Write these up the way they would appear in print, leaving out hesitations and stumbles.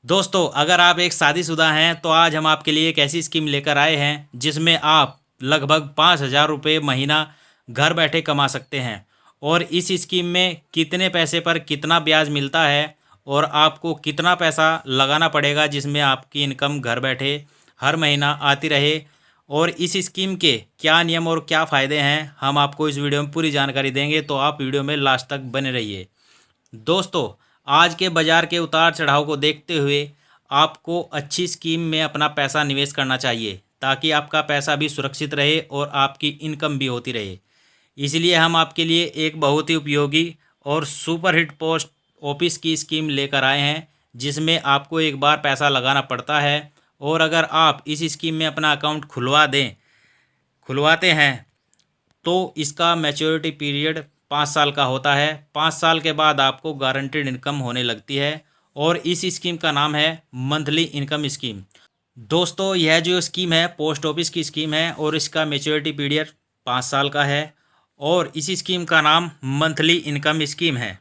दोस्तों, अगर आप एक शादीशुदा हैं तो आज हम आपके लिए एक ऐसी स्कीम लेकर आए हैं जिसमें आप लगभग 5,000 रुपये महीना घर बैठे कमा सकते हैं। और इस स्कीम में कितने पैसे पर कितना ब्याज मिलता है और आपको कितना पैसा लगाना पड़ेगा जिसमें आपकी इनकम घर बैठे हर महीना आती रहे, और इस स्कीम के क्या नियम और क्या फ़ायदे हैं, हम आपको इस वीडियो में पूरी जानकारी देंगे। तो आप वीडियो में लास्ट तक बने रहिए। दोस्तों, आज के बाज़ार के उतार चढ़ाव को देखते हुए आपको अच्छी स्कीम में अपना पैसा निवेश करना चाहिए ताकि आपका पैसा भी सुरक्षित रहे और आपकी इनकम भी होती रहे। इसलिए हम आपके लिए एक बहुत ही उपयोगी और सुपरहिट पोस्ट ऑफिस की स्कीम लेकर आए हैं जिसमें आपको एक बार पैसा लगाना पड़ता है, और अगर आप इस स्कीम में अपना अकाउंट खुलवाते हैं तो इसका मैच्योरिटी पीरियड 5 साल का होता है। 5 साल के बाद आपको गारंटेड इनकम होने लगती है और इस स्कीम का नाम है मंथली इनकम स्कीम। दोस्तों, यह जो स्कीम है पोस्ट ऑफिस की स्कीम है और इसका मैच्योरिटी पीरियड 5 साल का है, और इस स्कीम का नाम मंथली इनकम स्कीम है।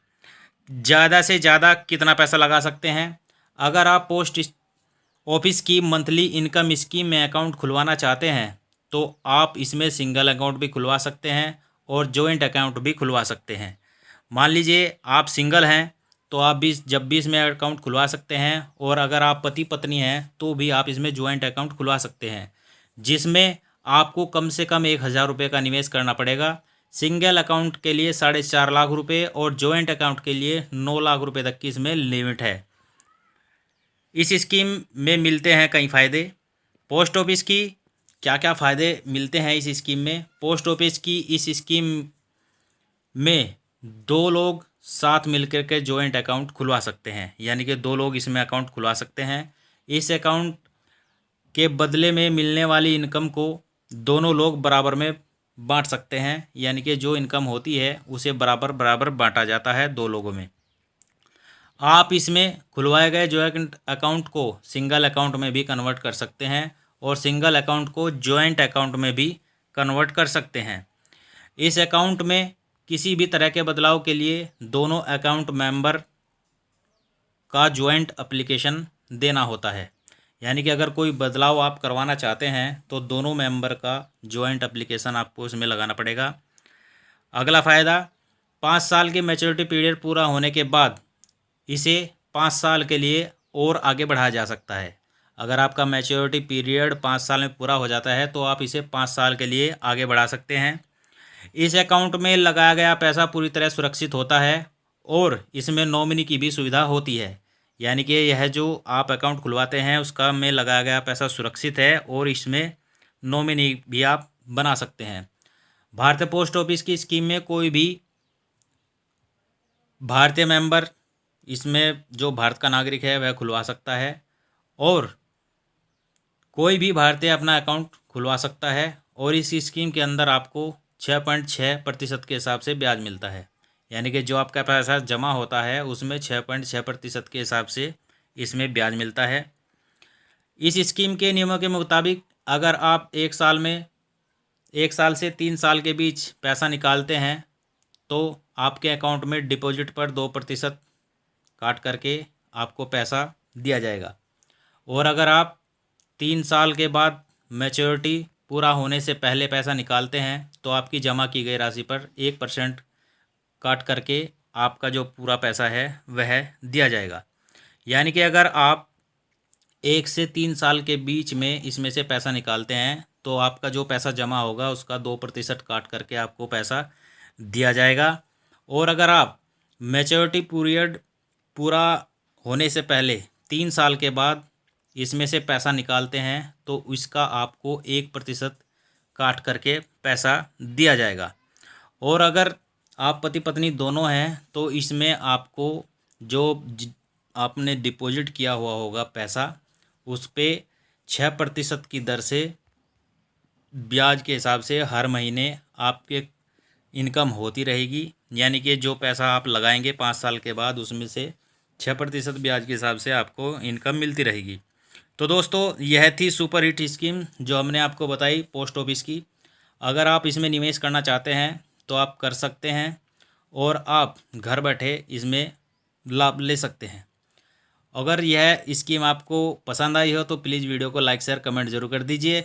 ज़्यादा से ज़्यादा कितना पैसा लगा सकते हैं? अगर आप पोस्ट ऑफिस की मंथली इनकम स्कीम में अकाउंट खुलवाना चाहते हैं तो आप इसमें सिंगल अकाउंट भी खुलवा सकते हैं और जॉइंट अकाउंट भी खुलवा सकते हैं। मान लीजिए आप सिंगल हैं तो आप भी जब भी इसमें अकाउंट खुलवा सकते हैं, और अगर आप पति पत्नी हैं तो भी आप इसमें जॉइंट अकाउंट खुलवा सकते हैं जिसमें आपको कम से कम 1,000 रुपये का निवेश करना पड़ेगा। सिंगल अकाउंट के लिए 4.5 लाख रुपये और जॉइंट अकाउंट के लिए 9 लाख रुपये तक की इसमें लिमिट है। इस स्कीम में मिलते हैं कई फ़ायदे। पोस्ट ऑफिस की क्या क्या फ़ायदे मिलते हैं इस स्कीम में? पोस्ट ऑफिस की इस स्कीम में दो लोग साथ मिलकर के जॉइंट अकाउंट खुलवा सकते हैं, यानी कि दो लोग इसमें अकाउंट खुलवा सकते हैं। इस अकाउंट के बदले में मिलने वाली इनकम को दोनों लोग बराबर में बांट सकते हैं, यानी कि जो इनकम होती है उसे बराबर बराबर बांटा जाता है दो लोगों में। आप इसमें खुलवाए गए जॉइंट अकाउंट को सिंगल अकाउंट में भी कन्वर्ट कर सकते हैं और सिंगल अकाउंट को जॉइंट अकाउंट में भी कन्वर्ट कर सकते हैं। इस अकाउंट में किसी भी तरह के बदलाव के लिए दोनों अकाउंट मेंबर का जॉइंट एप्लीकेशन देना होता है, यानी कि अगर कोई बदलाव आप करवाना चाहते हैं तो दोनों मेंबर का जॉइंट एप्लीकेशन आपको इसमें लगाना पड़ेगा। अगला फ़ायदा, 5 साल के मैच्योरिटी पीरियड पूरा होने के बाद इसे 5 साल के लिए और आगे बढ़ाया जा सकता है। अगर आपका मैच्योरिटी पीरियड 5 साल में पूरा हो जाता है तो आप इसे 5 साल के लिए आगे बढ़ा सकते हैं। इस अकाउंट में लगाया गया पैसा पूरी तरह सुरक्षित होता है और इसमें नॉमिनी की भी सुविधा होती है, यानी कि यह जो आप अकाउंट खुलवाते हैं उसका में लगाया गया पैसा सुरक्षित है और इसमें नॉमिनी भी आप बना सकते हैं। भारतीय पोस्ट ऑफिस की स्कीम में कोई भी भारतीय मेंबर इसमें जो भारत का नागरिक है वह खुलवा सकता है, और कोई भी भारतीय अपना अकाउंट खुलवा सकता है। और इस स्कीम के अंदर आपको 6.6% के हिसाब से ब्याज मिलता है, यानी कि जो आपका पैसा जमा होता है उसमें 6.6% के हिसाब से इसमें ब्याज मिलता है। इस स्कीम के नियमों के मुताबिक अगर आप एक साल से 3 साल के बीच पैसा निकालते हैं तो आपके अकाउंट में डिपॉजिट पर 2% काट करके आपको पैसा दिया जाएगा, और अगर आप 3 साल के बाद मैच्योरिटी पूरा होने से पहले पैसा निकालते हैं तो आपकी जमा की गई राशि पर 1% काट करके आपका जो पूरा पैसा है वह दिया जाएगा। यानी कि अगर आप 1 से 3 साल के बीच में इसमें से पैसा निकालते हैं तो आपका जो पैसा जमा होगा उसका 2% काट करके आपको पैसा दिया जाएगा। और अगर आप मैच्योरिटी पीरियड पूरा होने से पहले 3 साल के बाद इसमें से पैसा निकालते हैं तो इसका आपको 1% काट करके पैसा दिया जाएगा। और अगर आप पति पत्नी दोनों हैं तो इसमें आपको जो आपने डिपॉजिट किया हुआ होगा पैसा उस पे 6% की दर से ब्याज के हिसाब से हर महीने आपके इनकम होती रहेगी, यानी कि जो पैसा आप लगाएंगे 5 साल के बाद उसमें से 6% ब्याज के हिसाब से आपको इनकम मिलती रहेगी। तो दोस्तों, यह थी सुपर हिट स्कीम जो हमने आपको बताई पोस्ट ऑफिस की। अगर आप इसमें निवेश करना चाहते हैं तो आप कर सकते हैं और आप घर बैठे इसमें लाभ ले सकते हैं। अगर यह स्कीम आपको पसंद आई हो तो प्लीज़ वीडियो को लाइक शेयर कमेंट जरूर कर दीजिए।